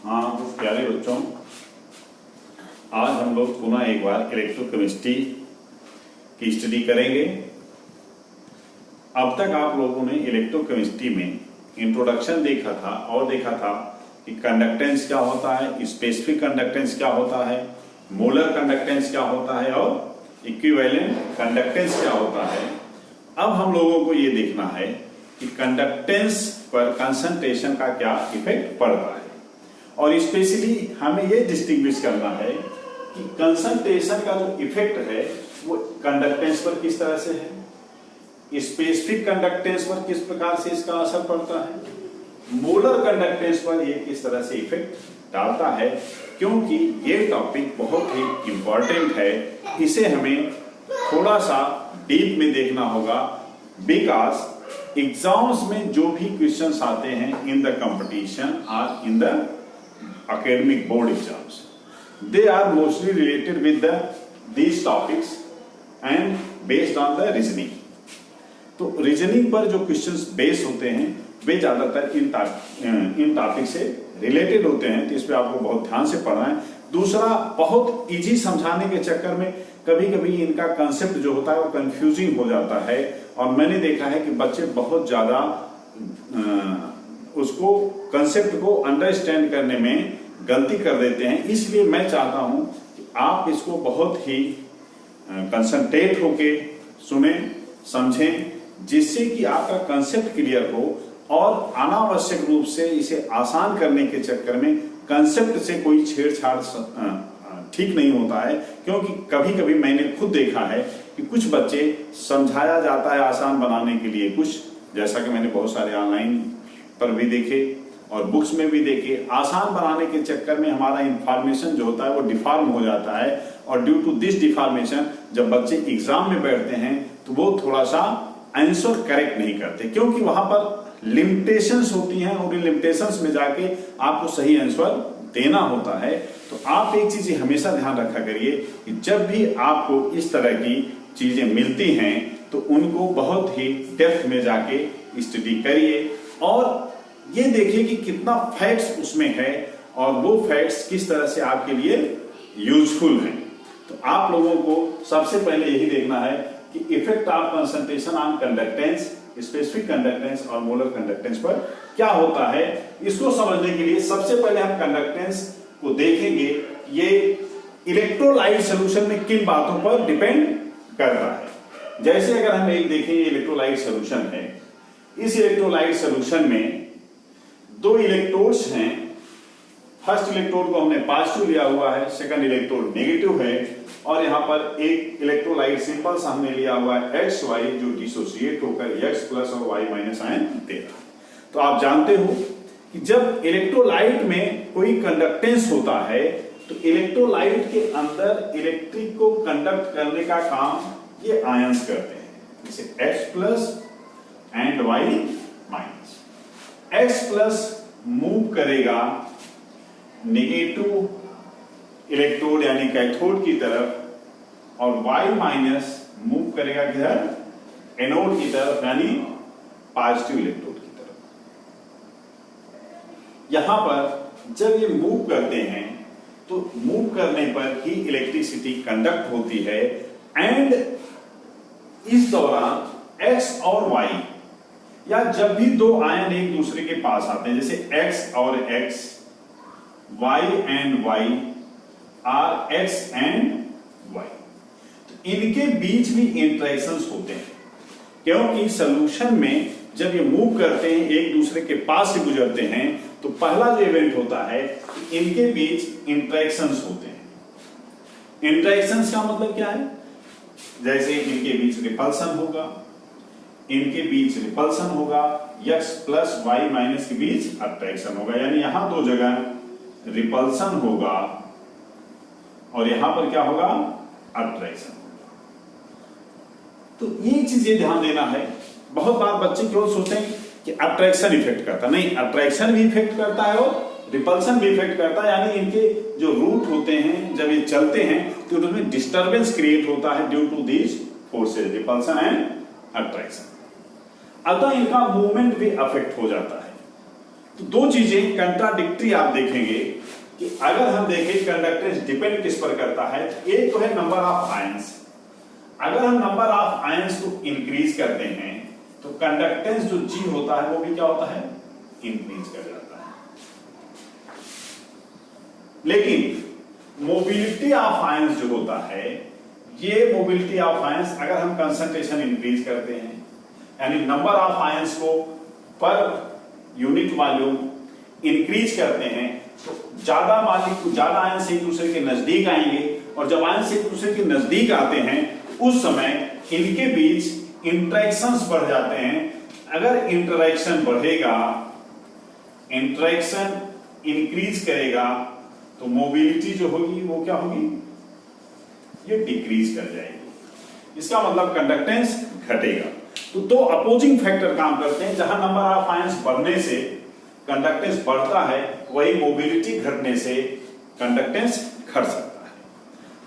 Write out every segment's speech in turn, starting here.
हाँ तो प्यारे बच्चों, आज हम लोग पुनः एक बार इलेक्ट्रोकेमिस्ट्री की स्टडी करेंगे। अब तक आप लोगों ने इलेक्ट्रोकेमिस्ट्री में इंट्रोडक्शन देखा था और देखा था कि कंडक्टेंस क्या होता है, स्पेसिफिक कंडक्टेंस क्या होता है, मोलर कंडक्टेंस क्या होता है और इक्विवेलेंट कंडक्टेंस क्या होता है। अब हम लोगों को ये देखना है कि कंडक्टेंस पर कंसंट्रेशन का क्या इफेक्ट पड़ता है, और स्पेशली हमें ये डिस्टिंग्विश करना है कि कंसंट्रेशन का जो इफेक्ट है वो कंडक्टेंस पर किस तरह से है, स्पेसिफिक कंडक्टेंस पर किस प्रकार से इसका असर पड़ता है, मोलर कंडक्टेंस पर ये किस तरह से इफेक्ट डालता है। क्योंकि ये टॉपिक बहुत ही इंपॉर्टेंट है, इसे हमें थोड़ा सा डीप में देखना होगा। बिकॉज एग्जाम्स में जो भी क्वेश्चंस आते हैं इन द कंपटीशन और in the academic board exams, they are mostly related with these topics and based on the reasoning। तो रीजनिंग पर जो क्वेश्चंस बेस होते हैं वे ज्यादातर इन टॉपिक से रिलेटेड होते हैं, तो इस पे आपको बहुत ध्यान से पढ़ना है। दूसरा, बहुत इजी समझाने के चक्कर में कभी कभी इनका कंसेप्ट जो होता है वो कंफ्यूजिंग हो जाता है, और मैंने देखा है कि बच्चे बहुत ज्यादा उसको कंसेप्ट को अंडरस्टैंड करने में गलती कर देते हैं। इसलिए मैं चाहता हूं कि आप इसको बहुत ही कंसंट्रेट होके सुने, समझें, जिससे कि आपका कंसेप्ट क्लियर हो, और अनावश्यक रूप से इसे आसान करने के चक्कर में कंसेप्ट से कोई छेड़छाड़ ठीक नहीं होता है। क्योंकि कभी कभी मैंने खुद देखा है कि कुछ बच्चे समझाया जाता है आसान बनाने के लिए, कुछ जैसा कि मैंने बहुत सारे ऑनलाइन पर भी देखे और बुक्स में भी देखे, आसान बनाने के चक्कर में हमारा इंफॉर्मेशन जो होता है वो डिफॉर्म हो जाता है, और ड्यू टू दिस डिफॉर्मेशन जब बच्चे एग्जाम में बैठते हैं तो वो थोड़ा सा आंसर करेक्ट नहीं करते, क्योंकि वहां पर लिमिटेशंस होती हैं और इन लिमिटेशंस में जाके आपको सही आंसर देना होता है। तो आप एक चीज हमेशा ध्यान रखा करिए कि जब भी आपको इस तरह की चीजें मिलती हैं तो उनको बहुत ही डेप्थ में जाके स्टडी करिए, और ये देखिए कि कितना फैक्ट्स उसमें है और वो फैक्ट्स किस तरह से आपके लिए यूजफुल हैं। तो आप लोगों को सबसे पहले यही देखना है कि effect of concentration on conductance, specific conductance और मोलर कंडक्टेंस पर क्या होता है। इसको समझने के लिए सबसे पहले हम कंडक्टेंस को देखेंगे। ये इलेक्ट्रोलाइट सोल्यूशन में किन बातों पर डिपेंड करता है। जैसे अगर हम एक देखें, इलेक्ट्रोलाइट सोल्यूशन है, इस इलेक्ट्रोलाइट सोल्यूशन में दो इलेक्ट्रोड्स हैं। फर्स्ट इलेक्ट्रोड को हमने पॉजिटिव लिया हुआ है, सेकंड इलेक्ट्रोड नेगेटिव है, और यहां पर एक इलेक्ट्रोलाइट सिंपल सा हमने लिया हुआ है XY, जो डिसोसिएट होकर X प्लस और Y माइनस आयन दे रहा है। तो आप जानते हो कि जब इलेक्ट्रोलाइट में कोई कंडक्टेंस होता है तो इलेक्ट्रोलाइट के अंदर इलेक्ट्रिक को कंडक्ट करने का काम ये आयंस करते हैं, जैसे X plus and Y minus. X plus move करेगा नेगेटिव इलेक्ट्रोड यानी कैथोड की तरफ, और Y माइनस मूव करेगा किधर, एनोड की तरफ यानी पॉजिटिव इलेक्ट्रोड की तरफ। यहां पर जब ये मूव करते हैं तो मूव करने पर ही इलेक्ट्रिसिटी कंडक्ट होती है, एंड इस दौरान X और Y, या जब भी दो आयन एक दूसरे के पास आते हैं, जैसे X और X, Y and Y, are X and Y, तो इनके बीच भी इंटरेक्शंस होते हैं। क्योंकि सॉल्यूशन में जब ये मूव करते हैं, एक दूसरे के पास से गुजरते हैं, तो पहला जो इवेंट होता है इनके बीच इंटरेक्शंस होते हैं। इंटरेक्शंस का मतलब क्या है, जैसे इनके बीच रिपल्सन होगा, इनके बीच रिपल्सन होगा, X प्लस Y माइनस के बीच अट्रैक्शन होगा, यानी यहां दो जगह रिपल्सन होगा और यहां पर क्या होगा, अट्रैक्शन होगा। तो ये चीज ध्यान देना है। बहुत बार बच्चे क्यों सोचते हैं कि अट्रैक्शन इफेक्ट करता, नहीं, अट्रैक्शन भी इफेक्ट करता है और रिपल्सन भी इफेक्ट करता है। यानी इनके जो रूट होते हैं जब ये चलते हैं तो उनमें डिस्टर्बेंस क्रिएट होता है due to this forces, repulsion and attraction. अतः इनका मूवमेंट भी अफेक्ट हो जाता है। तो दो चीजें कंट्राडिक्टरी आप देखेंगे कि अगर हम देखें कंडक्टेंस डिपेंड किस पर करता है, एक तो है नंबर ऑफ आयंस। अगर हम नंबर ऑफ आयंस को इंक्रीज करते हैं तो कंडक्टेंस जो जी होता है वो भी क्या होता है, इंक्रीज कर जाता है। लेकिन मोबिलिटी ऑफ आयंस जो होता है, ये मोबिलिटी ऑफ आयंस अगर हम कंसंट्रेशन इंक्रीज करते हैं, यानी नंबर ऑफ आयंस को पर यूनिट वॉल्यूम इंक्रीज करते हैं, तो ज्यादा आयंस एक दूसरे के नजदीक आएंगे, और जब आयंस एक दूसरे के नजदीक आते हैं उस समय इनके बीच इंटरेक्शंस बढ़ जाते हैं। अगर इंटरेक्शन बढ़ेगा, इंटरेक्शन इंक्रीज करेगा, तो मोबिलिटी जो होगी वो क्या होगी, ये डिक्रीज कर जाएगी। इसका मतलब कंडक्टेंस घटेगा। तो दो अपोजिंग फैक्टर काम करते हैं। जहां नंबर ऑफ आयंस बढ़ने से कंडक्टेंस बढ़ता है, वही मोबिलिटी घटने से कंडक्टेंस घट सकता है।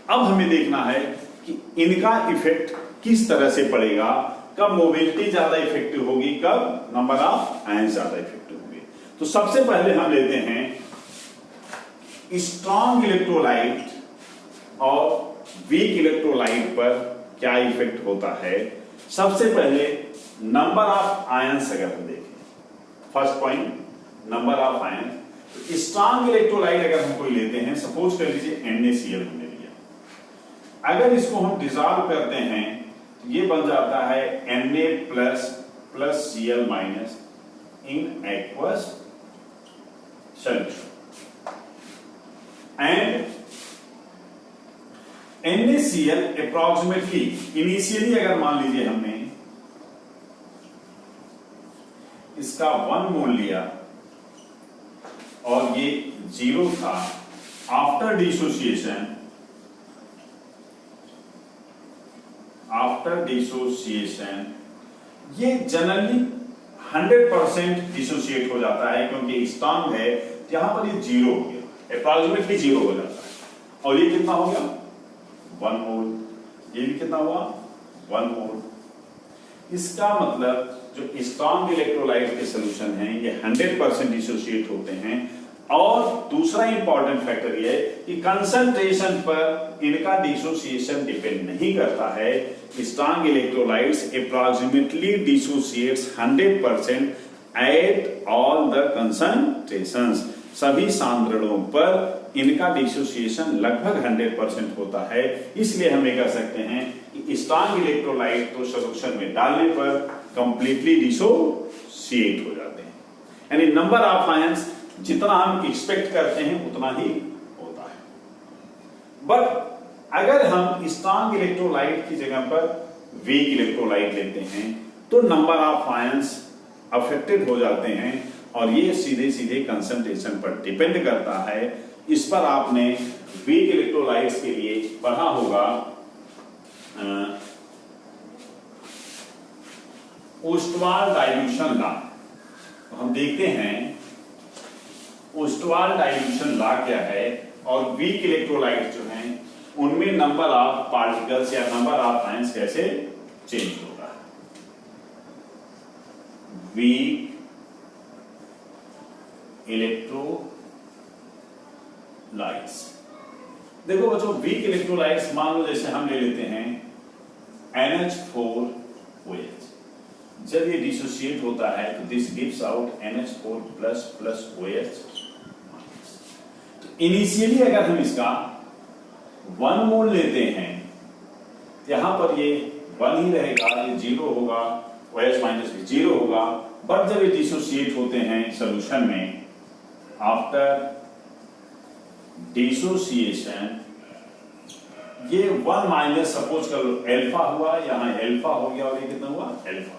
अब हमें देखना है कि इनका इफेक्ट किस तरह से पड़ेगा, कब मोबिलिटी ज्यादा इफेक्टिव होगी, कब नंबर ऑफ आयंस ज्यादा इफेक्टिव होंगे। तो सबसे पहले हम लेते हैं स्ट्रॉन्ग इलेक्ट्रोलाइट और वीक इलेक्ट्रोलाइट पर क्या इफेक्ट होता है। सबसे पहले नंबर ऑफ आयंस अगर हम देखें, first point number of ions. Strong electrolyte अगर हम कोई लेते हैं, सपोज कर लीजिए NaCl हमने लिया, अगर इसको हम डिसॉल्व करते हैं तो ये बन जाता है Na plus Cl minus in aqueous solution. And NaCl approximately, initially अगर मान लीजिए हमने इसका 1 मोल लिया और ये 0 था, आफ्टर डिसोसिएशन ये जनरली 100% डिसोसिएट हो जाता है, क्योंकि स्ट्रॉन्ग है। यहां पर ये 0 हो गया, अप्रोक्सीमेटली 0 हो जाता है। और ये कितना हो गया, 1 मोल। ये भी कितना हुआ, 1 मोल। इसका मतलब जो स्ट्रॉन्ग इलेक्ट्रोलाइट के सॉल्यूशन हैं, ये 100% डिसोसिएट होते हैं। और दूसरा इंपॉर्टेंट फैक्टर ये है कि कंसंट्रेशन पर इनका डिसोसिएशन डिपेंड नहीं करता है। Strong electrolytes approximately dissociates 100% at all the concentrations. सभी सांद्रणों पर इनका डिसोसिएशन लगभग 100% होता है। इसलिए हम ये कह सकते हैं कि स्ट्रॉन्ग इलेक्ट्रोलाइट तो सॉल्यूशन में डालने पर कंप्लीटली डिसोसिएट हो जाते हैं। यानी नंबर ऑफ आयंस जितना हम एक्सपेक्ट करते हैं उतना ही होता है। बट अगर हम स्ट्रॉन्ग इलेक्ट्रोलाइट की जगह पर वीक इलेक्ट्रोलाइट लेते हैं तो नंबर ऑफ आयंस अफेक्टेड हो जाते हैं, और ये सीधे सीधे कंसंट्रेशन पर डिपेंड करता है। इस पर आपने वीक इलेक्ट्रोलाइट्स के लिए पढ़ा होगा ओस्टवाल डाइल्यूशन लॉ। तो हम देखते हैं ओस्टवाल डाइल्यूशन लॉ क्या है, और वीक इलेक्ट्रोलाइट जो हैं उनमें नंबर ऑफ पार्टिकल्स या नंबर ऑफ आयंस कैसे चेंज होगा। वीक इलेक्ट्रोलाइट्स, देखो बच्चों, वीक इलेक्ट्रोलाइट्स मान लो जैसे हम ले लेते हैं NH4OH। जब ये डिसोसिएट होता है तो this gives out NH4 plus OH। Initially अगर हम इसका 1 मोल लेते हैं, यहां पर ये 1 ही रहेगा, ये 0 होगा, OH माइनस भी 0 होगा। बट जब ये डिसोसिएट होते हैं सॉल्यूशन में, आफ्टर डिसोसिएशन ये 1 माइनस सपोज कर लो एल्फा हुआ, यहां एल्फा हो गया, और ये कितना हुआ, एल्फा।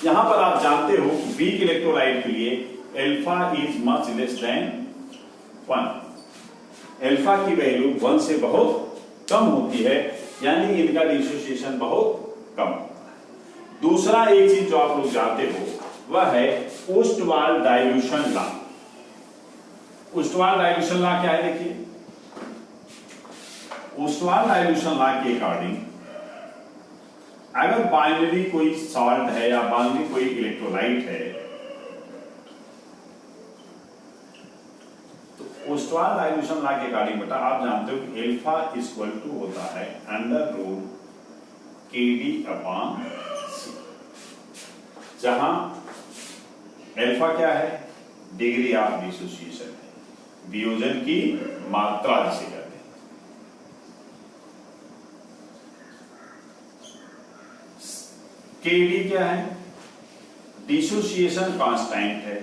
यहां पर आप जानते हो वीक इलेक्ट्रोलाइट के लिए alpha is much less than 1। Alpha की वैल्यू 1 से बहुत कम होती है, यानी इनका डिसोसिएशन बहुत कम होता है। दूसरा एक चीज जो आप लोग जानते हो वह है Ostwald dilution law. Ostwald dilution law क्या है, देखिए ओस्टवाल डाइल्यूशन लॉ के अकॉर्डिंग अगर बाइनरी कोई सॉल्ट है या बाइनरी कोई इलेक्ट्रोलाइट है बुस्टवाल डाइल्यूशन लॉ के अकॉर्डिंग बेटा आप जानते हो कि एल्फा इक्वल टू होता है under root KD upon C, जहां एल्फा क्या है, डिग्री ऑफ डिसोसिएशन है, वियोजन की मात्रा जिसे कहते हैं। KD क्या है, डिसोसिएशन कांस्टेंट है,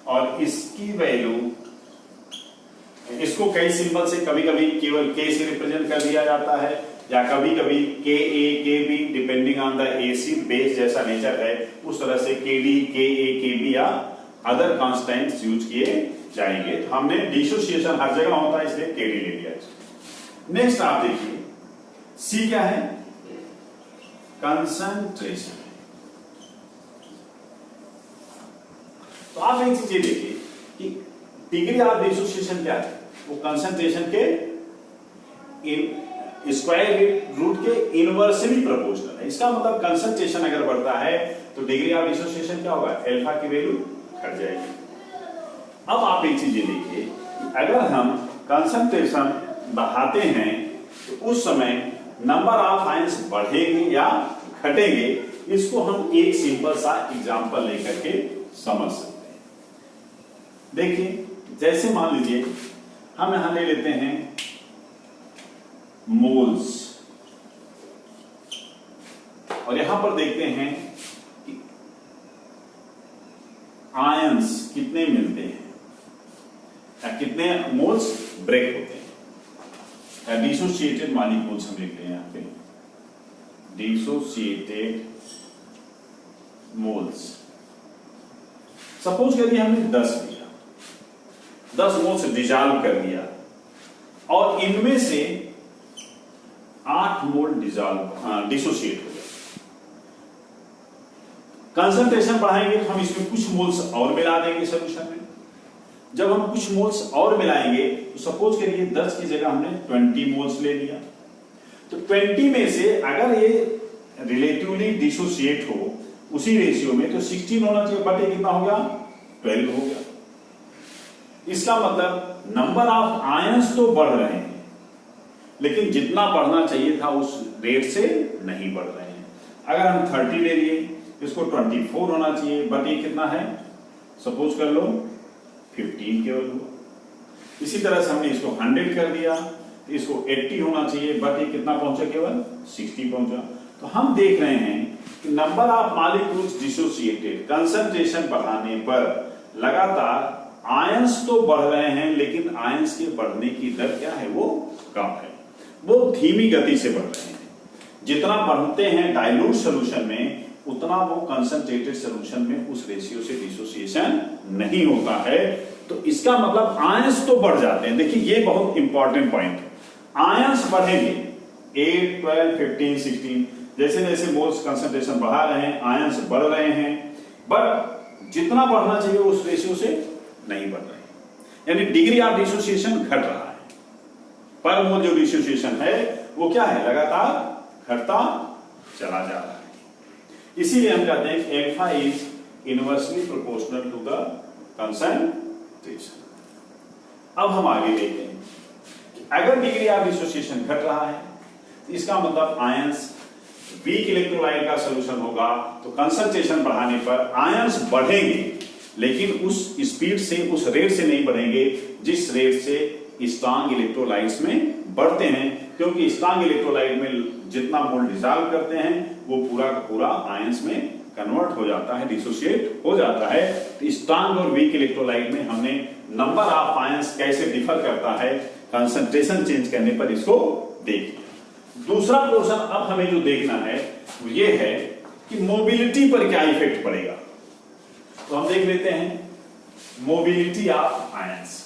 और इसकी वैल्यू, इसको कई सिंबल से कभी कभी केवल K से रिप्रेजेंट कर दिया जाता है, या कभी कभी KA KB depending on the AC base जैसा नेचर है उस तरह से KD KA KB या अदर कांस्टेंट्स यूज किए जाएंगे। तो हमने डिसोसिएशन हर जगह होता है इसलिए KD ले लिया। नेक्स्ट आप देखिए C क्या है, कंसंट्रेशन। तो आप एक चीज देखिए कि डिग्री ऑफ डिसोसिएशन क्या है, वो कंसंट्रेशन के स्क्वायर रूट के इनवर्सली प्रोपोर्शनल है। इसका मतलब कंसंट्रेशन अगर बढ़ता है तो डिग्री ऑफ डिसोसिएशन क्या होगा, एल्फा की वैल्यू घट जाएगी। अब आप एक चीज देखिए, अगर हम कंसंट्रेशन बढ़ाते हैं तो उस समय नंबर ऑफ आयंस बढ़ेंगे या घटेंगे, इसको हम एक सिंपल सा एग्जांपल लेकर के समझ सकते हैं। देखिए जैसे मान लीजिए हम यहां ले लेते हैं मोल्स, और यहां पर देखते हैं कि आयंस कितने मिलते हैं या कितने मोल्स ब्रेक होते हैं, या डिसोसिएटेड मॉलिक्यूल्स हम लिखते हैं यहां पे, डिसोसिएटेड मोल्स। सपोज करिए हमने 10 लिया, 10 मोल्स डिसॉल्व कर दिया, और इनमें से 8 मोल डिसोसिएट हो गए। कंसंट्रेशन बढ़ाएंगे तो हम इसमें कुछ मोल्स और मिला देंगे सोल्यूशन में। जब हम कुछ मोल्स और मिलाएंगे तो सपोज करिए 10 की जगह हमने 20 मोल्स ले लिया, तो 20 में से अगर ये रिलेटिवली डिसोसिएट हो उसी रेशियो में तो 16 होना चाहिए, बटे कितना हो गया, 12 हो गया। इसका मतलब नंबर ऑफ आयंस तो बढ़ रहे हैं लेकिन जितना बढ़ना चाहिए था उस रेट से नहीं बढ़ रहे हैं। अगर हम 30 ले लिए, इसको 24 होना चाहिए, बट ये कितना है, सपोज कर लो 15 केवल हुआ। इसी तरह से हमने इसको 100 कर दिया, तो इसको 80 होना चाहिए, बट ये कितना पहुंचा, केवल 60 पहुंचा। तो हम देख रहे हैं कि number of molecules dissociated, concentration बढ़ाने पर लगातार आयंस तो बढ़ रहे हैं लेकिन आयंस के बढ़ने की दर क्या है, वो कम है, वो धीमी गति से बढ़ रहे हैं। जितना बढ़ते हैं डाइल्यूट सॉल्यूशन में उतना वो कंसंट्रेटेड सॉल्यूशन में उस रेशियो से डिसोसिएशन नहीं होता है। तो इसका मतलब आयंस तो बढ़ जाते हैं। देखिए ये बहुत इंपॉर्टेंट पॉइंट है, आयंस बढ़ेंगे 8 12 15 16 जैसे जैसे मोल्स कंसंट्रेशन बढ़ा रहे हैं आयंस बढ़ रहे हैं, बट जितना बढ़ना चाहिए उस रेशियो से नहीं बढ़ रहे, यानी डिग्री ऑफ डिसोसिएशन घट रहा है। पर मोल जो डिसोसिएशन है वो क्या है, लगातार घटता चला जा रहा है। इसीलिए हम कहते हैं alpha is inversely proportional to the concentration. अब हम आगे देखते हैं कि अगर डिग्री ऑफ डिसोसिएशन घट रहा है तो इसका मतलब आयंस वीक इलेक्ट्रोलाइट का सॉल्यूशन होगा, तो कंसंट्रेशन बढ़ाने पर आयंस बढ़ेंगे लेकिन उस स्पीड से, उस रेट से नहीं बढ़ेंगे जिस रेट से स्ट्रांग इलेक्ट्रोलाइट्स में बढ़ते हैं, क्योंकि स्ट्रांग इलेक्ट्रोलाइट में जितना मोल डिसॉल्व करते हैं वो पूरा का पूरा आयंस में कन्वर्ट हो जाता है, डिसोसिएट हो जाता है। तो स्ट्रांग और वीक इलेक्ट्रोलाइट में हमने नंबर ऑफ आयंस कैसे डिफर करता है कंसंट्रेशन चेंज करने पर, इसको देखिए। दूसरा पोर्शन अब हमें जो देखना है वो ये है कि मोबिलिटी पर क्या इफेक्ट पड़ेगा। तो हम देख लेते हैं मोबिलिटी ऑफ आयंस,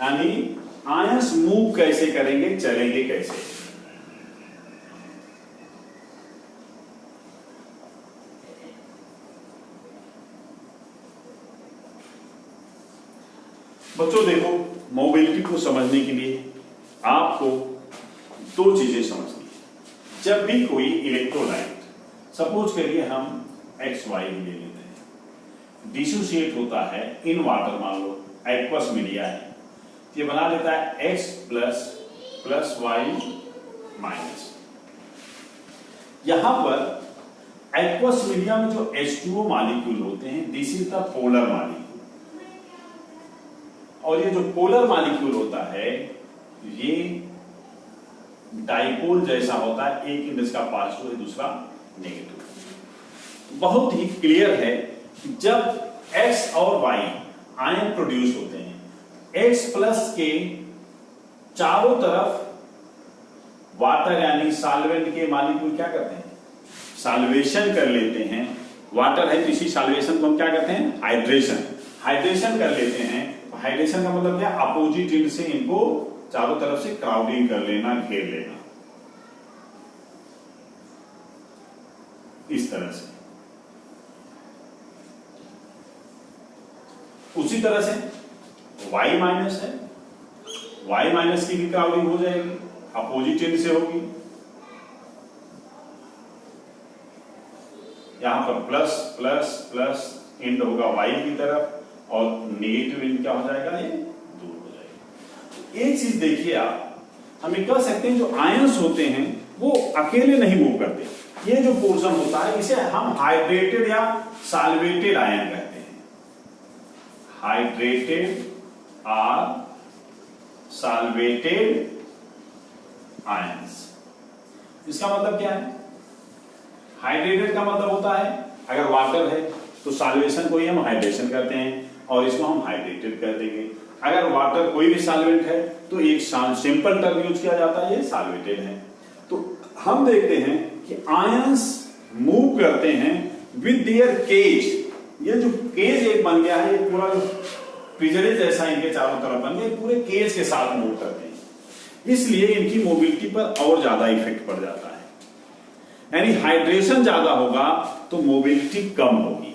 यानी आयंस मूव कैसे करेंगे, चलेंगे कैसे। बच्चों देखो, मोबिलिटी को समझने के लिए आपको दो चीजें समझनी है। जब भी कोई इलेक्ट्रोलाइट, सपोज करिए हम एक्स वाई ले लेते हैं, डिसोसिएट होता है इन वाटर, मान लो एक्वस मीडिया है, ये बना देता है एक्स प्लस वाई माइनस। यहां पर एक्वस मीडिया में जो H2O मॉलिक्यूल होते हैं, this is the polar molecule, और ये जो पोलर मॉलिक्यूल होता है ये डाइपोल जैसा होता है, एक इंडेक्स का पॉजिटिव है दूसरा नेगेटिव। बहुत ही क्लियर है कि जब X और Y आयन प्रोड्यूस होते हैं, X प्लस के चारों तरफ वाटर यानी सॉल्वेंट के मॉलिक्यूल क्या करते हैं, सॉल्वेशन कर लेते हैं। वाटर है तो इसी सॉल्वेशन को हम क्या कहते हैं, हाइड्रेशन कर लेते हैं। हाइड्रेशन का मतलब क्या, अपोजिट एंड से इनको चारों तरफ से क्राउडिंग कर लेना, घेर लेना, इस तरह से। उसी तरह से Y माइनस है, Y माइनस की भी क्राउडिंग हो जाएगी, अपोजिट एंड से होगी। यहां पर प्लस प्लस प्लस एंड होगा Y की तरफ, और नेगेटिव एंड क्या हो जाएगा, ये दूर हो जाएगा। एक चीज देखिए आप, हम ये कह सकते हैं जो आयंस होते हैं वो अकेले नहीं मूव करते। ये जो पोर्शन होता है इसे हम हाइड्रेटेड या सॉल्वेटेड आयन कहते हैं, हाइड्रेटेड और सॉल्वेटेड आयंस। इसका मतलब क्या है, हाइड्रेटेड का मतलब होता है अगर वाटर है तो सॉल्वेशन को ही हम हाइड्रेशन करते हैं और इसको हम हाइड्रेटेड कर देंगे। अगर वाटर कोई भी सॉल्वेंट है तो एक सिंपल टर्म यूज किया जाता है, ये सॉल्वेटेड है। तो हम देखते हैं कि आयंस मूव करते हैं विद देयर केज। ये जो केज एक बन गया है, ये पूरा जो पिंजरे जैसा इनके चारों तरफ बन गया, पूरे केज के साथ मूव करते हैं, इसलिए इनकी मोबिलिटी पर और ज्यादा इफेक्ट पड़ जाता है। यानी हाइड्रेशन ज्यादा होगा तो मोबिलिटी कम होगी।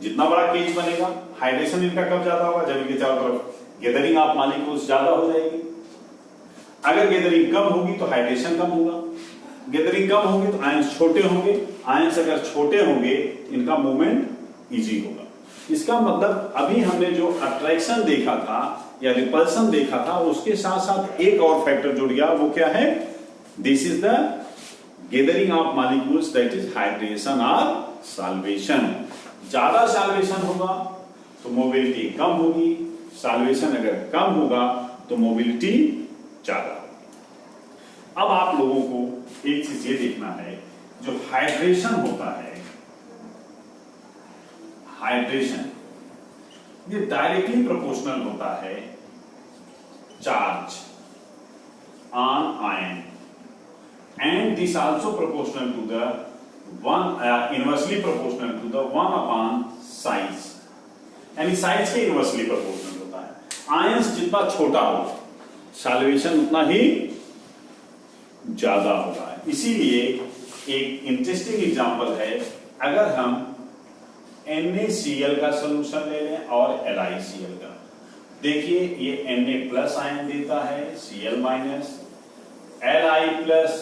जितना बड़ा केज बनेगा, हाइड्रेशन इनका कब ज्यादा होगा, जब इनके चारों तरफ गैदरिंग ऑफ मॉलिक्यूल्स ज्यादा हो जाएगी। अगर गैदरिंग कम होगी तो हाइड्रेशन कम होगा, गैदरिंग कम होगी तो आयंस छोटे होंगे, आयंस अगर छोटे होंगे इनका मूवमेंट इजी होगा। इसका मतलब अभी हमने जो अट्रैक्शन देखा था या रिपल्सन देखा था, उसके साथ साथ एक और फैक्टर जुड़ गया, वो क्या है, this is the gathering of molecules, that is hydration और सॉल्वेशन। ज्यादा सॉल्वेशन होगा तो मोबिलिटी कम होगी, सॉल्वेशन अगर कम होगा तो मोबिलिटी ज्यादा होगी। अब आप लोगों को एक चीज ये देखना है, जो हाइड्रेशन होता है, हाइड्रेशन ये डायरेक्टली प्रोपोर्शनल होता है charge on ion, and this also proportional to the inversely proportional to the 1 upon size, यानी साइज के इनवर्सली प्रोपोर्शनल होता है। आयंस जितना छोटा हो सॉल्वेशन उतना ही ज्यादा होगा। इसीलिए एक इंटरेस्टिंग एग्जांपल है, अगर हम NaCl का सोल्यूशन ले लें और LiCl का, देखिए ये Na प्लस आयन देता है, Cl minus, Li plus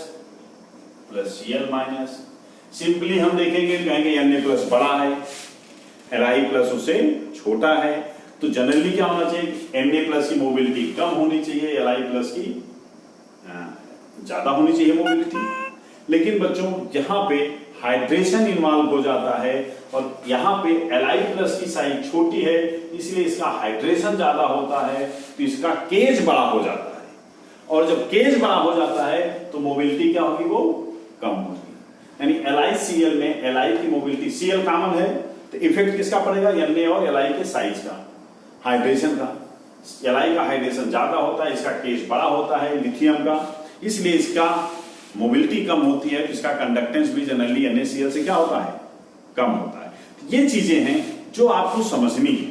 plus Cl minus. Simply हम देखेंगे, कहेंगे Na प्लस बड़ा है, Li प्लस उससे छोटा है, तो जनरली क्या होना चाहिए, Na प्लस की मोबिलिटी कम होनी चाहिए, Li प्लस की ज्यादा होनी चाहिए मोबिलिटी। लेकिन बच्चों यहाँ पे हाइड्रेशन इन्वॉल्व हो जाता है और यहाँ पे Li प्लस की साइज छोटी है, इसलिए इसका हाइड्रेशन ज्यादा होता है, तो इसका केज बड़ा हो जाता है, और जब केज बड़ा हो जाता है तो मोबिलिटी क्या होगी, वो कम होगी। यानी LiCl में Li की मोबिलिटी, Cl कॉमन है, तो इफेक्ट किसका पड़ेगा, Na और Li के साइज का, हाइड्रेशन का। Li का हाइड्रेशन ज्यादा होता है, इसका केज बड़ा होता है लिथियम का, इसलिए इसका मोबिलिटी कम होती है, तो इसका कंडक्टेंस भी जनरली NaCl से क्या होता है, कम होता है। ये चीजें हैं जो आपको समझनी है।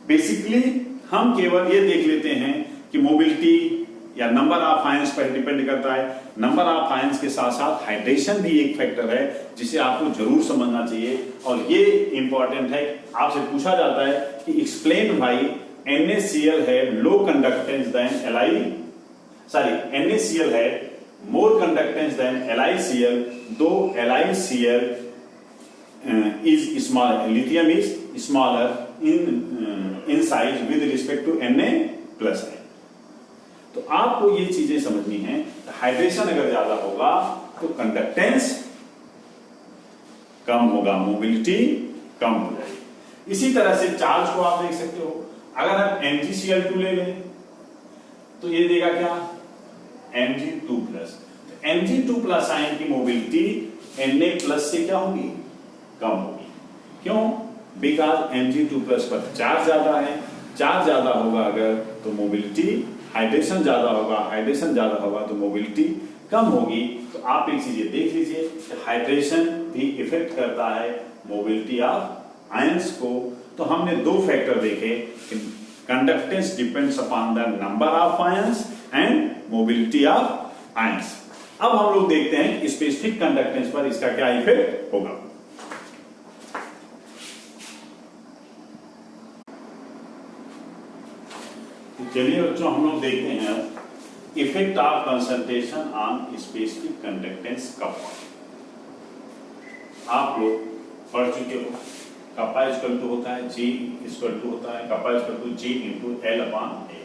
बेसिकली हम केवल ये देख लेते हैं कि मोबिलिटी या नंबर ऑफ आयंस पर डिपेंड करता है। नंबर ऑफ आयंस के साथ साथ हाइड्रेशन भी एक फैक्टर है जिसे आपको जरूर समझना चाहिए, और ये इंपॉर्टेंट है। आपसे पूछा जाता है कि एक्सप्लेन भाई NaCl है लो कंडक्टेंस देन NaCl है मोर कंडक्टेंस देन LiCl, दो LiCl is small, lithium is smaller in size with respect to Na plus I. तो आपको ये चीजें समझनी है। हाइड्रेशन अगर ज्यादा होगा तो कंडक्टेंस कम होगा, मोबिलिटी कम हो जाएगी। इसी तरह से चार्ज को आप देख सकते हो, अगर हम MgCl2 ले लें तो ये देगा क्या, Mg2+। Mg2+ आयन की मोबिलिटी Na+ से क्या होगी, कम होगी। क्यों? बिकॉज Mg2+ पर चार्ज ज्यादा है, चार्ज ज्यादा होगा अगर तो मोबिलिटी, हाइड्रेशन ज्यादा होगा, हाइड्रेशन ज्यादा होगा तो मोबिलिटी कम होगी। तो आप एक चीज देख लीजिए कि हाइड्रेशन भी इफेक्ट करता है मोबिलिटी ऑफ आयंस को। तो हमने दो फैक्टर देखे, conductance depends upon the number of ions and mobility of ions. अब हम लोग देखते हैं स्पेसिफिक कंडक्टेंस पर इसका क्या इफेक्ट होगा। चलिए बच्चों, हम लोग देखते हैं effect of concentration on specific conductance cup. आप लोग पढ़ चुके हो, कप्पा इक्वल टू होता है G इक्वल टू होता है kappa equal to G into L upon A,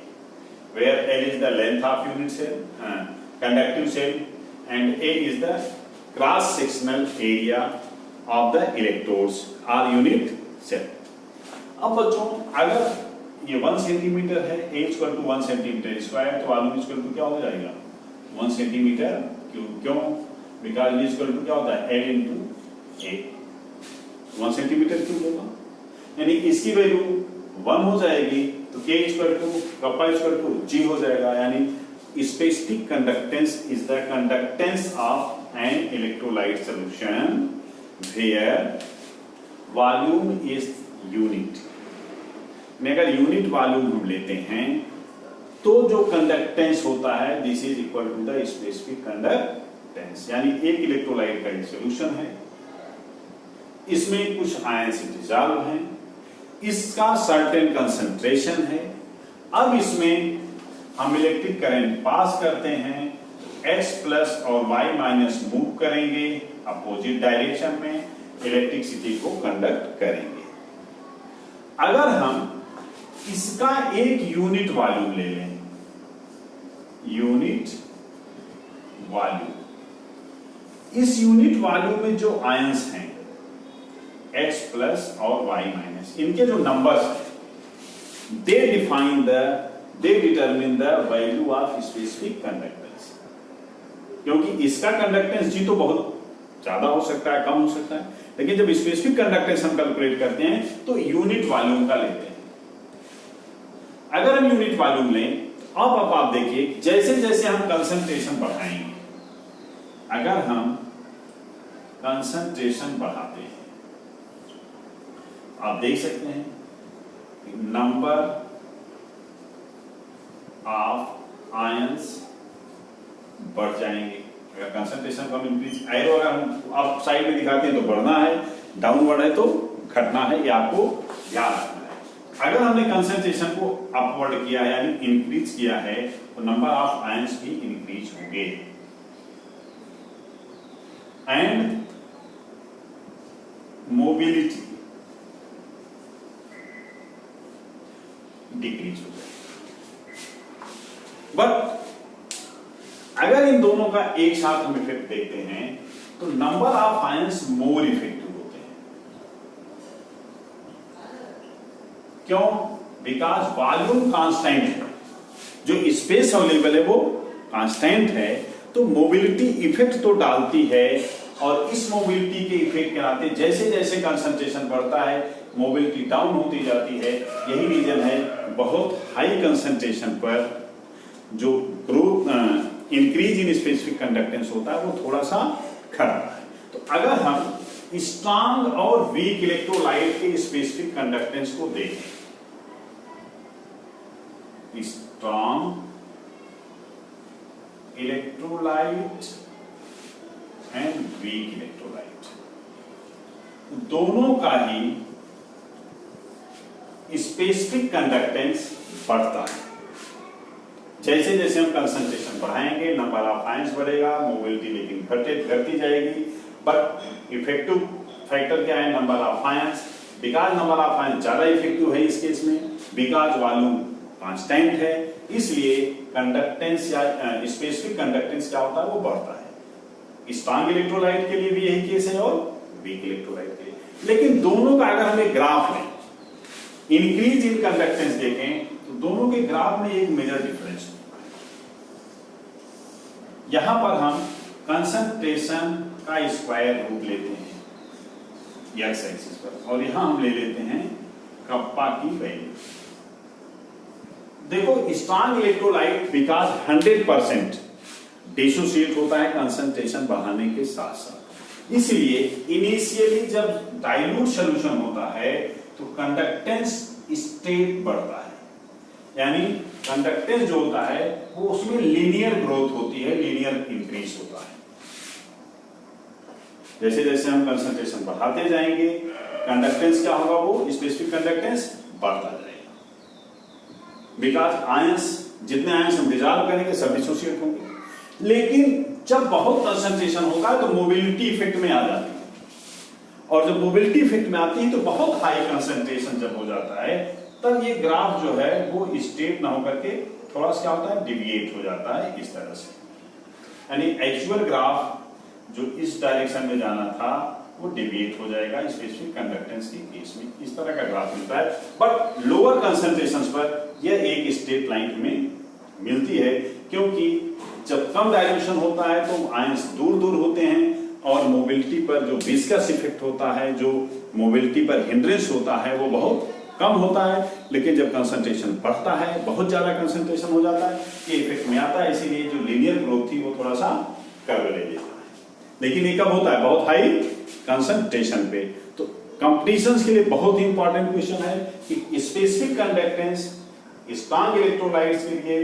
where L is the length of unit cell, conductive cell, and A is the cross sectional area of the electrodes और unit cell. अब बच्चों, अगर ये 1 centimetre है, A equal to 1 centimetre square, तो volume equal to क्या हो जाएगा, 1 सेंटीमीटर क्यूब। क्यों? बिकॉज ये इक्वल टू क्या होता है, L into A, 1 centimetre cube होगा, यानी इसकी वैल्यू 1 हो जाएगी। तो K equal to kappa equal to G हो जाएगा, यानी specific conductance is the conductance of an electrolyte solution where volume is unit. अगर यूनिट वॉल्यूम हम लेते हैं तो जो कंडक्टेंस होता है this is equal to the specific conductance, यानी एक इलेक्ट्रोलाइट का सॉल्यूशन है, इसमें कुछ आयंस डिसॉल्व हैं, इसका सर्टेन कंसंट्रेशन है। अब इसमें हम इलेक्ट्रिक करंट पास करते हैं, X प्लस और Y माइनस मूव करेंगे अपोजिट डायरेक्शन में, इलेक्ट्रिसिटी को कंडक्ट करेंगे। अगर हम इसका एक यूनिट वॉल्यूम ले लें, यूनिट वॉल्यूम, इस यूनिट वॉल्यूम में जो आयंस हैं X प्लस और Y माइनस, इनके जो नंबर्स हैं they determine the value of specific conductance. क्योंकि इसका कंडक्टेंस G तो बहुत ज्यादा हो सकता है, कम हो सकता है, लेकिन जब स्पेसिफिक कंडक्टेंस हम कैलकुलेट करते हैं तो यूनिट वॉल्यूम का लेते हैं। अगर हम यूनिट वॉल्यूम लें, अब आप देखिए जैसे जैसे हम कंसंट्रेशन बढ़ाएंगे, अगर हम कंसंट्रेशन बढ़ाते हैं, आप देख सकते हैं नंबर ऑफ आयंस बढ़ जाएंगे। अगर कंसंट्रेशन को हम इंक्रीज, एरो अगर हम आप साइड में दिखाते हैं तो बढ़ना है, डाउनवर्ड है तो घटना है, ये आपको ध्यान रखना है। अगर हमने कंसंट्रेशन को अपवर्ड किया है यानी इंक्रीज किया है तो नंबर ऑफ आयंस भी इंक्रीज होंगे एंड मोबिलिटी डिक्रीज हो जाएगी। बट अगर इन दोनों का एक साथ हम इफेक्ट देखते हैं तो number of ions more effective होते हैं। क्यों? बिकॉज वॉल्यूम कांस्टेंट है, जो स्पेस अवेलेबल है वो कांस्टेंट है, तो मोबिलिटी इफेक्ट तो डालती है, और इस मोबिलिटी के इफेक्ट के नाते जैसे जैसे कंसंट्रेशन बढ़ता है मोबिलिटी डाउन होती जाती है। यही रीजन है बहुत हाई कंसंट्रेशन पर जो growth increase in specific conductance होता है वो थोड़ा सा खराब है। तो अगर हम स्ट्रॉन्ग और वीक इलेक्ट्रोलाइट के स्पेसिफिक कंडक्टेंस को देखें, strong electrolyte and weak electrolyte, दोनों का ही स्पेसिफिक कंडक्टेंस बढ़ता है। जैसे जैसे हम कंसंट्रेशन बढ़ाएंगे नंबर ऑफ आयंस बढ़ेगा, मोबिलिटी लेकिन घटती जाएगी, बट इफेक्टिव फैक्टर क्या है, number of ions. Because number of ions ज्यादा इफेक्टिव है इस केस में, बिकॉज वॉल्यूम कांस्टेंट है, इसलिए कंडक्टेंस या स्पेसिफिक कंडक्टेंस क्या होता है, वो बढ़ता है। स्ट्रॉन्ग इलेक्ट्रोलाइट के लिए भी यही केस है और वीक इलेक्ट्रोलाइट के लिए। लेकिन दोनों का अगर हमें ग्राफ में इंक्रीज इन कंडक्टेंस देखें तो दोनों के ग्राफ में एक मेजर डिफरेंस है। यहां पर हम कंसंट्रेशन का स्क्वायर रूट लेते हैं एक्स एक्सिस पर, और यहां हम ले लेते हैं कप्पा की वैल्यू। देखो स्ट्रॉन्ग इलेक्ट्रोलाइट बिकॉज 100% डिसोसिएट होता है कंसंट्रेशन बढ़ाने के साथ साथ, इसलिए इनिशियली जब डाइल्यूट सॉल्यूशन होता है तो कंडक्टेंस स्टेट बढ़ता है, यानी कंडक्टेंस जो होता है वो उसमें लीनियर ग्रोथ होती है, लीनियर इंक्रीज होता है। जैसे जैसे हम कंसंट्रेशन बढ़ाते जाएंगे कंडक्टेंस क्या होगा, वो स्पेसिफिक कंडक्टेंस बढ़ता जाएगा। बिकॉज आयंस, जितने आयंस हम डिसॉल्व करेंगे सब डिसोसिएट होंगे। लेकिन जब बहुत कंसंट्रेशन होगा तो मोबिलिटी इफेक्ट में आ जाती है, और जब मोबिलिटी इफेक्ट में आती है तो बहुत हाई कंसंट्रेशन जब हो जाता है तब ये ग्राफ जो है वो स्ट्रेट ना होकर के थोड़ा सा क्या होता है, डिविएट हो जाता है इस तरह से। यानी एक्चुअल ग्राफ जो इस डायरेक्शन में जाना था वो डिविएट हो जाएगा स्पेसिफिक कंडक्टेंस के केस में, इस तरह का ग्राफ मिलता है। बट लोअर कंसंट्रेशंस पर यह एक स्ट्रेट लाइन हमें मिलती है, क्योंकि जब कम डायल्यूशन होता है तो आयंस दूर दूर होते हैं और मोबिलिटी पर जो विस्कस इफेक्ट होता है, जो मोबिलिटी पर हिंड्रेंस होता है वो बहुत कम होता है। लेकिन जब कंसंट्रेशन बढ़ता है, बहुत ज्यादा कंसंट्रेशन हो जाता है, ये इफेक्ट में आता है, इसीलिए जो लीनियर ग्रोथ थी वो थोड़ा सा कर्व ले लेता है। लेकिन ये कब होता है, बहुत हाई कंसंट्रेशन पे। तो कंपटीशंस के लिए बहुत ही इंपॉर्टेंट क्वेश्चन है कि स्पेसिफिक कंडक्टेंस स्ट्रॉन्ग इलेक्ट्रोलाइट्स के लिए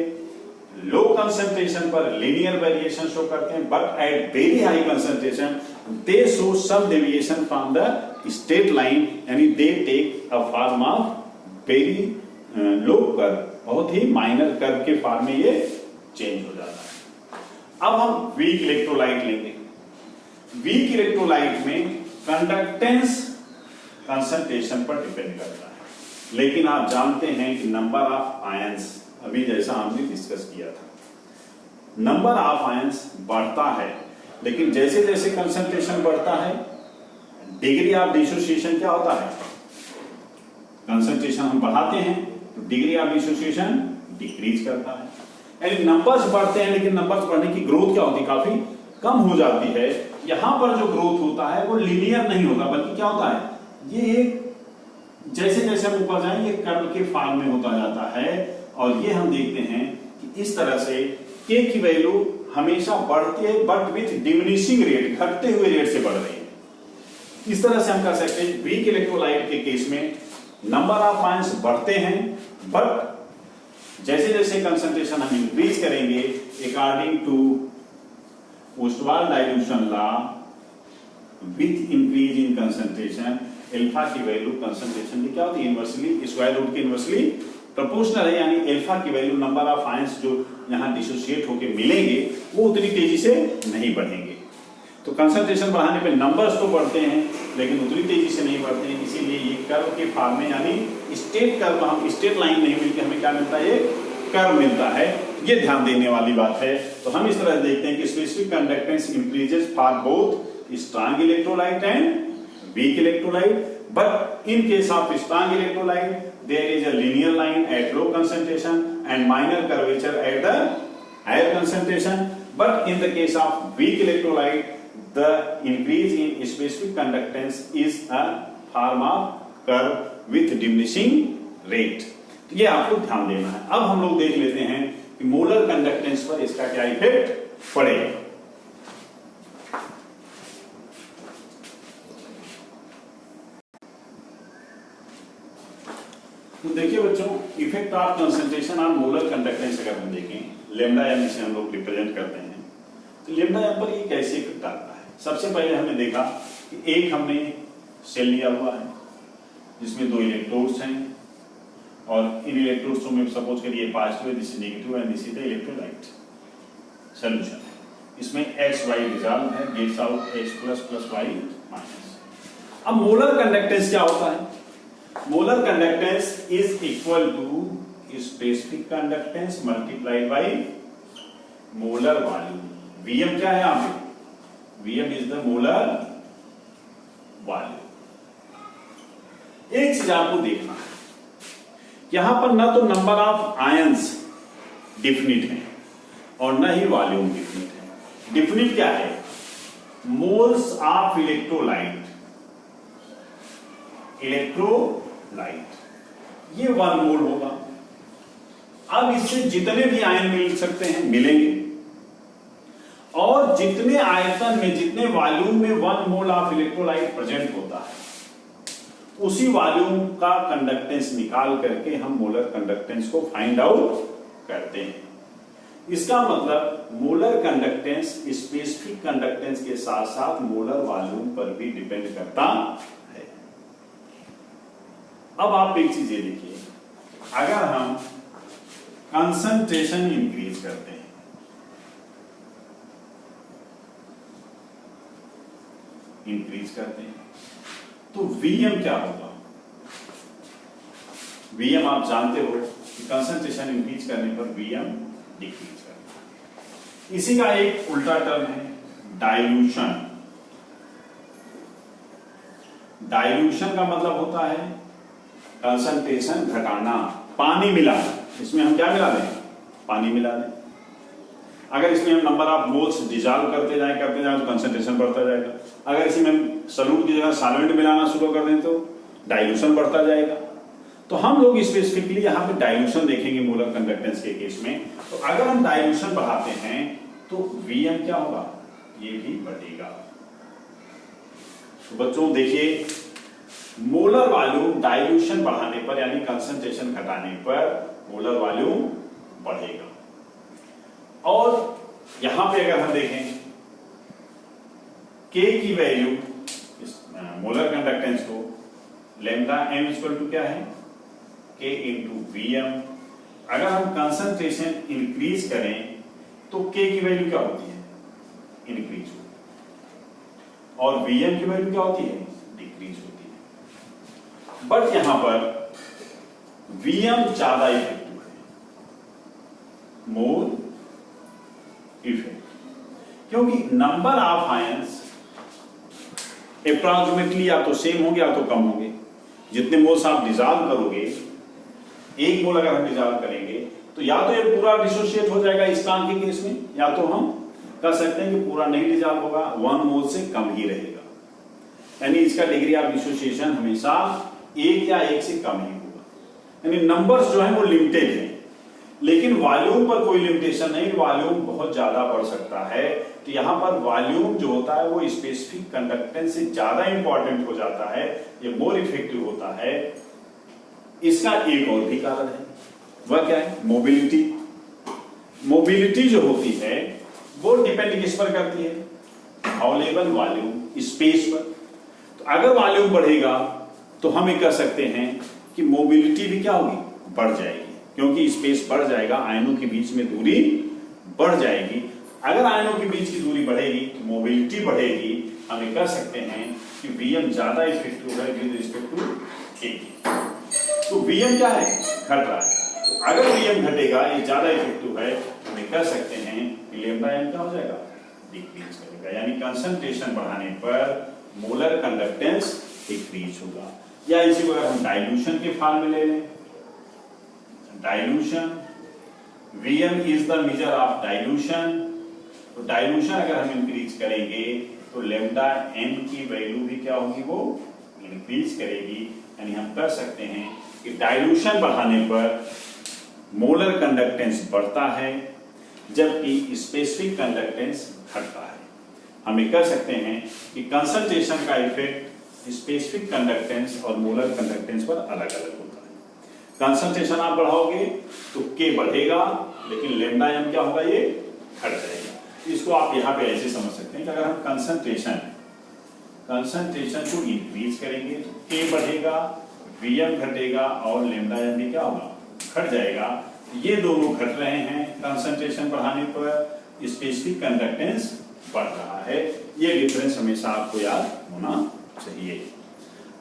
लो कंसंट्रेशन पर लीनियर वेरिएशन शो करते हैं, but at very high concentration they show some deviation from the straight line, यानी they take a form of very low curve, बहुत ही माइनर कर्व के फॉर्म में ये चेंज हो जाता है। अब हम वीक इलेक्ट्रोलाइट लेंगे। वीक इलेक्ट्रोलाइट में कंडक्टेंस कंसंट्रेशन पर डिपेंड करता है, लेकिन आप जानते हैं कि नंबर ऑफ आयंस, अभी जैसा हमने डिस्कस किया था, नंबर ऑफ आयंस बढ़ता है, लेकिन जैसे जैसे कंसंट्रेशन बढ़ता है डिग्री ऑफ डिसोसिएशन क्या होता है, कंसंट्रेशन हम बढ़ाते हैं तो डिग्री ऑफ डिसोसिएशन डिक्रीज करता है। यानी नंबर्स बढ़ते हैं लेकिन नंबर्स बढ़ने की ग्रोथ क्या होती है, काफी कम हो जाती है। यहां पर जो ग्रोथ होता है वो लीनियर नहीं होता, बल्कि क्या होता है, ये जैसे जैसे हम ऊपर जाएंगे कर्व के फॉर्म में होता जाता है। और ये हम देखते हैं कि इस तरह से के की वैल्यू हमेशा बढ़ती है, बट विथ डिमिनिशिंग रेट, घटते हुए रेट से बढ़ रही है। इस तरह से हम कह सकते हैं वीक इलेक्ट्रोलाइट के केस में नंबर ऑफ आयंस बढ़ते हैं, बट जैसे जैसे कंसंट्रेशन हम इंक्रीज करेंगे according to Ostwald dilution law, with increase in concentration alpha की वैल्यू कंसंट्रेशन की क्या होती है, इनवर्सली स्क्वायर रूट के इनवर्सली प्रोपोर्शनल है। यानी अल्फा की वैल्यू नंबर ऑफ आयंस जो यहां डिसोसिएट होकर मिलेंगे वो उतनी तेजी से नहीं बढ़ेंगे। तो कंसंट्रेशन बढ़ाने पे नंबर्स तो बढ़ते हैं लेकिन उतनी तेजी से नहीं बढ़ते हैं, इसीलिए ये कर्व के फॉर्म में, यानी स्ट्रेट कर्व, हम स्ट्रेट लाइन नहीं मिलती, हमें क्या मिलता है, ये कर्व मिलता है। ये ध्यान देने वाली बात है। तो हम इस तरह देखते हैं कि specific conductance increases for both strong electrolyte and weak electrolyte, but in case of strong electrolyte there is a linear line at low concentration and minor curvature at the higher concentration, but in the case of weak electrolyte the increase in specific conductance is a form of curve with diminishing rate। तो ये आपको ध्यान देना है। अब हम लोग देख लेते हैं कि मोलर कंडक्टेंस पर इसका क्या इफेक्ट पड़ेगा। तो देखिए बच्चों, effect of concentration on molar conductance अगर हम देखें, लेमडा एम से हम लोग रिप्रेजेंट करते हैं, तो लेमडा एम पर ये कैसे इफेक्ट आता है। सबसे पहले हमने देखा कि एक हमने सेल लिया हुआ है जिसमें दो इलेक्ट्रोड्स हैं, और इन इलेक्ट्रोड्स में सपोज करिए पॉजिटिव है, this is negative and this is the electrolyte solution है। इसमें X Y डिसॉल्व है, gives out X plus plus Y minus. अब मोलर कंडक्टेंस क्या होता है? Molar conductance is equal to specific conductance multiplied by molar volume. Vm क्या है यहां पे? Vm is the molar volume. एक चीज आपको देखना है, यहां पर ना तो नंबर ऑफ आयंस डिफिनिट है और ना ही वॉल्यूम डिफिनिट है। डिफिनिट क्या है? मोल्स ऑफ इलेक्ट्रोलाइट, ये 1 मोल होगा। अब इससे जितने भी आयन मिल सकते हैं मिलेंगे, और जितने आयतन में, जितने वॉल्यूम में 1 मोल ऑफ इलेक्ट्रोलाइट प्रेजेंट होता है, उसी वॉल्यूम का कंडक्टेंस निकाल करके हम मोलर कंडक्टेंस को फाइंड आउट करते हैं। इसका मतलब मोलर कंडक्टेंस स्पेसिफिक कंडक्टेंस के साथ साथ मोलर वॉल्यूम पर भी डिपेंड करता है। अब आप एक चीज ये देखिए, अगर हम कंसंट्रेशन इंक्रीज करते हैं, तो Vm क्या होगा? Vm आप जानते हो कि कंसंट्रेशन इंक्रीज करने पर Vm डिक्रीज करता है। इसी का एक उल्टा टर्म है डाइल्यूशन। डाइल्यूशन का मतलब होता है कंसंट्रेशन घटाना, पानी मिला। इसमें हम क्या मिला दें? पानी मिला दें। अगर इसमें हम नंबर ऑफ मोल्स डिजॉल्व करते जाएं तो कंसंट्रेशन बढ़ता जाएगा। अगर इसमें हम सॉल्यूट की जगह सॉल्वेंट मिलाना शुरू कर दें तो डाइल्यूशन बढ़ता जाएगा। तो हम लोग स्पेसिफिकली यहां पे डाइल्यूशन देखेंगे मोलर कंडक्टेंस के केस में। तो अगर हम डाइल्यूशन बढ़ाते हैं तो Vm क्या होगा? ये भी बढ़ेगा। तो बच्चों देखिए, मोलर वॉल्यूम डाइल्यूशन बढ़ाने पर यानी कंसंट्रेशन घटाने पर मोलर वॉल्यूम बढ़ेगा। और यहां पे अगर हम देखें K की वैल्यू, मोलर कंडक्टेंस को, लैम्डा m इक्वल टू क्या है? K into Vm। अगर हम कंसंट्रेशन इंक्रीज करें तो K की वैल्यू क्या होती है? इंक्रीज होती है। और Vm की वैल्यू क्या होती है? डिक्रीज होती है। बट यहां पर Vm ज्यादा इफेक्टिव है, मोर इफेक्ट, क्योंकि नंबर ऑफ आयंस अप्रॉक्सिमेटली या तो सेम होंगे या तो कम होंगे। जितने मोल्स आप डिसॉल्व करोगे, 1 मोल अगर हम डिसॉल्व करेंगे तो या तो ये पूरा डिसोशिएट हो जाएगा इस काम के केस में, या तो हम कह सकते हैं कि पूरा नहीं डिसॉल्व होगा, 1 मोल से कम ही रहेगा। यानी इसका डिग्री ऑफ डिसोसिएशन हमेशा 1 या 1 से कम ही होगा। यानी नंबर्स जो है वो लिमिटेड है, लेकिन वॉल्यूम पर कोई लिमिटेशन नहीं, वॉल्यूम बहुत ज्यादा बढ़ सकता है। तो यहां पर वॉल्यूम जो होता है वो स्पेसिफिक कंडक्टेंस से ज्यादा इंपॉर्टेंट हो जाता है, ये मोर इफेक्टिव होता है। इसका एक और भी कारण है, वह क्या है? मोबिलिटी। मोबिलिटी जो होती है वो डिपेंड किस पर करती है? अवेलेबल वॉल्यूम, स्पेस पर। तो अगर वॉल्यूम बढ़ेगा तो हम ये कह सकते हैं कि मोबिलिटी भी क्या होगी? बढ़ जाएगी, क्योंकि स्पेस बढ़ जाएगा, आयनों के बीच में दूरी बढ़ जाएगी। अगर आयनों के बीच की दूरी बढ़ेगी तो मोबिलिटी बढ़ेगी। हम ये कह सकते हैं कि Vm ज्यादा इफेक्टिव है विद रिस्पेक्ट टू K। तो Vm क्या है? घट रहा है। तो अगर Vm घटेगा, ये ज्यादा इफेक्टिव है, हम ये कह सकते हैं कि लैम्डा m क्या हो जाएगा? डिक्रीज करेगा। यानी कंसंट्रेशन बढ़ाने पर मोलर कंडक्टेंस डिक्रीज होगा। या इसी को अगर हम डाइल्यूशन के फॉर्म में ले लें, dilution, Vm is the measure of dilution. तो डाइल्यूशन अगर हम इंक्रीज करेंगे तो लैम्डा m की वैल्यू भी क्या होगी? वो इंक्रीज करेगी। यानी हम कह सकते हैं कि डाइल्यूशन बढ़ाने पर मोलर कंडक्टेंस बढ़ता है, जबकि स्पेसिफिक कंडक्टेंस घटता है। हम ये कह सकते हैं कि कंसंट्रेशन का इफेक्ट स्पेसिफिक कंडक्टेंस और मोलर कंडक्टेंस पर अलग अलग होता है। कंसंट्रेशन आप बढ़ाओगे तो K बढ़ेगा, लेकिन लैम्डा m क्या होगा? ये घट जाएगा। इसको आप यहां पे ऐसे समझ सकते हैं कि अगर हम कंसंट्रेशन को इंक्रीज करेंगे तो K बढ़ेगा, Vm घटेगा और लैम्डा m भी क्या होगा? घट जाएगा। ये दोनों घट रहे हैं कंसंट्रेशन बढ़ाने पर, स्पेसिफिक कंडक्टेंस बढ़ रहा है। ये डिफरेंस हमेशा आपको याद होना चाहिए।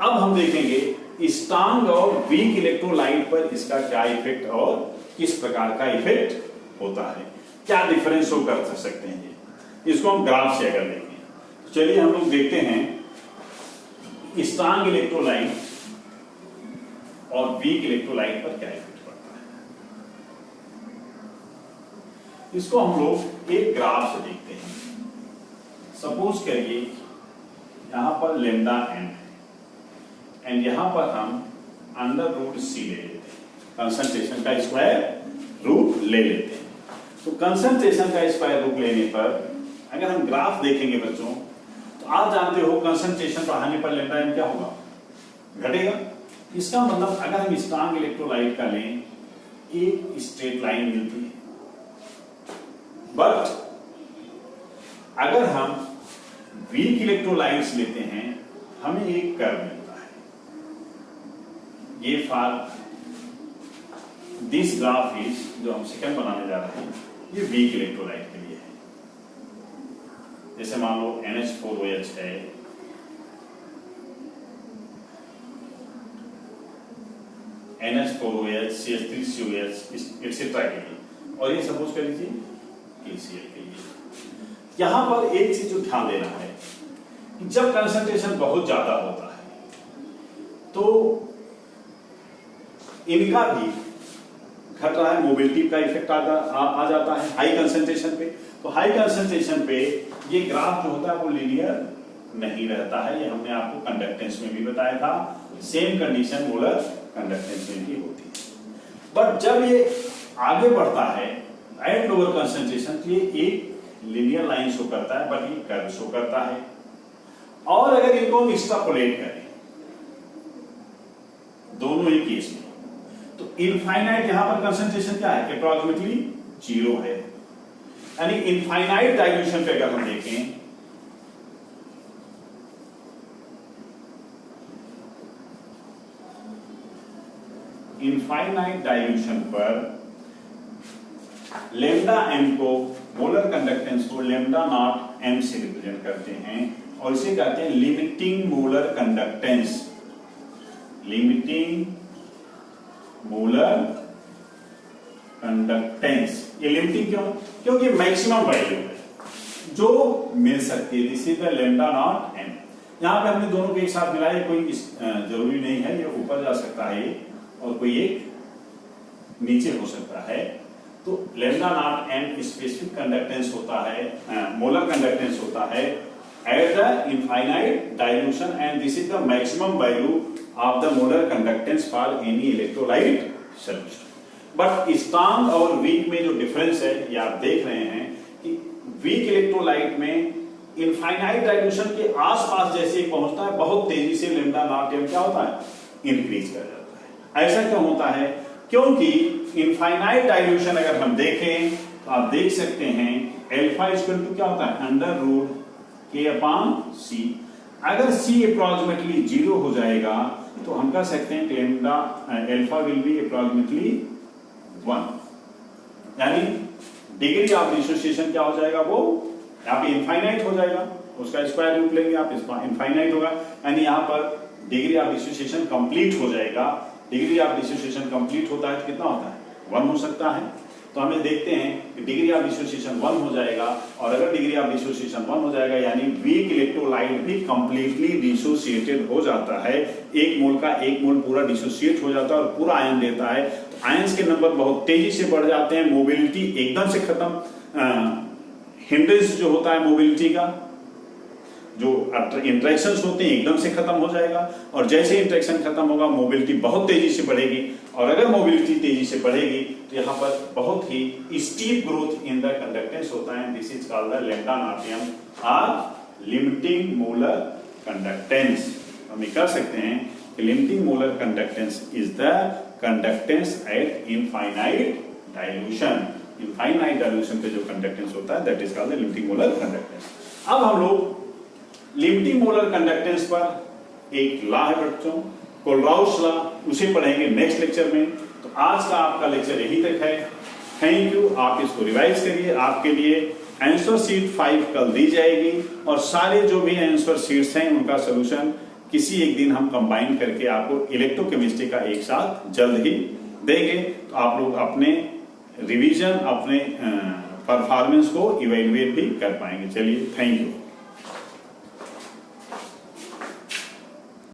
अब हम देखेंगे स्ट्रांग और वीक इलेक्ट्रोलाइट पर इसका क्या इफेक्ट और किस प्रकार का इफेक्ट होता है, क्या डिफरेंस शो कर सकते हैं ये, इसको हम ग्राफ से अगर देखें। चलिए हम लोग देखते हैं स्ट्रांग इलेक्ट्रोलाइट और वीक इलेक्ट्रोलाइट पर क्या इफेक्ट पड़ता है। इसको हम लोग एक ग्राफ से देखते हैं। सपोज करिए यहां पर लेमडा एन है एंड यहां पर हम अंडर रूट सी ले लेते हैं, कंसंट्रेशन का स्क्वायर रूट ले लेते हैं। तो कंसंट्रेशन का स्क्वायर रूट लेने पर अगर हम ग्राफ देखेंगे बच्चों, तो आप जानते हो कंसंट्रेशन बढ़ाने पर लेमडा एन क्या होगा, घटेगा। इसका मतलब अगर हम स्ट्रांग इलेक्ट्रोलाइट का लें, एक स्ट्रेट लाइन मिलती है, बट अगर हम वीक इलेक्ट्रोलाइट्स लेते हैं हमें एक कर्व मिलता है। ये फॉर दिस ग्राफ इज, जो हम सेकंड बनाने जा रहे हैं, ये वीक इलेक्ट्रोलाइट के लिए है। जैसे मान लो NH4OH है, NH4OH, CH3COH एक्सेट्रा के लिए, और ये सपोज कर लीजिए KCl के लिए। यहां पर एक चीज जो ध्यान देना है कि जब कंसंट्रेशन बहुत ज्यादा होता है तो इनका भी घट रहा है, मोबिलिटी का इफेक्ट आ जाता है हाई कंसंट्रेशन पे। तो हाई कंसंट्रेशन पे ये ग्राफ जो होता है वो लीनियर नहीं रहता है। ये हमने आपको कंडक्टेंस में भी बताया था, सेम कंडीशन मोलर कंडक्टेंस में भी होती है। बट जब ये आगे बढ़ता है एट लोअर कंसंट्रेशन, तो ये एक लीनियर लाइन शो करता है, बट ये कर्व शो करता है। और अगर इनको हम एक्सट्रापोलेट करें दोनों ही केस में, तो इनफाइनाइट यहां पर कंसंट्रेशन क्या है, अप्रोक्सीमेटली 0 है। यानी इनफाइनाइट डाइल्यूशन पे अगर हम देखें, इनफाइनाइट डाइल्यूशन पर लेमडा एम को, मोलर कंडक्टेंस को लेमडा नॉट एम से रिप्रेजेंट करते हैं और इसे कहते हैं limiting molar conductance. Limiting molar conductance, ये लिमिटिंग क्यों, क्योंकि मैक्सिमम वैल्यू है जो मिल सकती है। This is the lambda naught m. यहां पे हमने दोनों को एक साथ मिलाया, कोई जरूरी नहीं है, ये ऊपर जा सकता है और कोई एक नीचे हो सकता है। तो lambda naught m specific conductance होता है, मोलर कंडक्टेंस होता है at the infinite dilution and this is the maximum value of the molar conductance for any electrolyte solution. But strong और वीक में जो डिफरेंस है ये आप देख रहे हैं कि वीक इलेक्ट्रोलाइट में इनफाइनाइट डाइल्यूशन के आसपास जैसे पहुंचता है, बहुत तेजी से लेमडा नॉट एम क्या होता है, इंक्रीज कर जाता है। ऐसा क्यों होता है, क्योंकि इनफाइनाइट डाइल्यूशन अगर हम देखें तो आप देख सकते हैं अल्फा इक्वल टू क्या होता है, अंडर रूट K/C। अगर C अप्रोक्सीमेटली 0 हो जाएगा तो हम कह सकते हैं कि lambda alpha will be approximately 1, यानी डिग्री ऑफ डिसोसिएशन क्या हो जाएगा, वो यहाँ पे इनफाइनाइट हो जाएगा, उसका स्क्वायर रूट लेंगे आप, इनफाइनाइट होगा, यानी यहाँ पर डिग्री ऑफ डिसोसिएशन कंप्लीट हो जाएगा। डिग्री ऑफ डिसोसिएशन कंप्लीट होता है तो कितना होता है, 1 हो सकता है। तो हमें देखते हैं कि डिग्री ऑफ डिसोसिएशन 1 हो जाएगा, और अगर डिग्री ऑफ डिसोसिएशन 1 हो जाएगा यानी वीक इलेक्ट्रोलाइट भी कंप्लीटली डिसोसिएटेड हो जाता है। एक मोल का एक मोल पूरा डिसोसिएट हो जाता है और पूरा आयन देता है। तो आयंस के नंबर बहुत तेजी से बढ़ जाते हैं, मोबिलिटी एकदम से खत्म, हिंड्रेंस जो होता है मोबिलिटी का, जो इंटरेक्शंस होते हैं एकदम से खत्म हो जाएगा। और जैसे इंटरेक्शन खत्म होगा मोबिलिटी बहुत तेजी से बढ़ेगी, और अगर मोबिलिटी तेजी से बढ़ेगी तो यहाँ पर बहुत ही steep growth in the conductance होता है। This is called the lambda naught M और लिमिटिंग मोलर कंडक्टेंस। हम कह सकते हैं कि limiting molar conductance is the conductance at infinite dilution. Infinite dilution पे जो कंडक्टेंस होता है that is called the limiting molar conductance. अब हम लोग लिमिटिंग मोलर कंडक्टेंस पर एक लॉ है बच्चों, कोलराउस लॉ, उसे पढ़ेंगे नेक्स्ट लेक्चर में। तो आज का आपका लेक्चर यही तक है। Thank you. आप इसको रिवाइज करिए, आपके लिए आंसर शीट 5 कल दी जाएगी और सारे जो भी आंसर शीट्स हैं उनका सोल्यूशन किसी एक दिन हम कंबाइन करके आपको इलेक्ट्रोकेमिस्ट्री का एक साथ जल्द ही देंगे, तो आप लोग अपने रिवीजन, अपने परफॉर्मेंस को इवेल्युएट भी कर पाएंगे। चलिए, थैंक यू।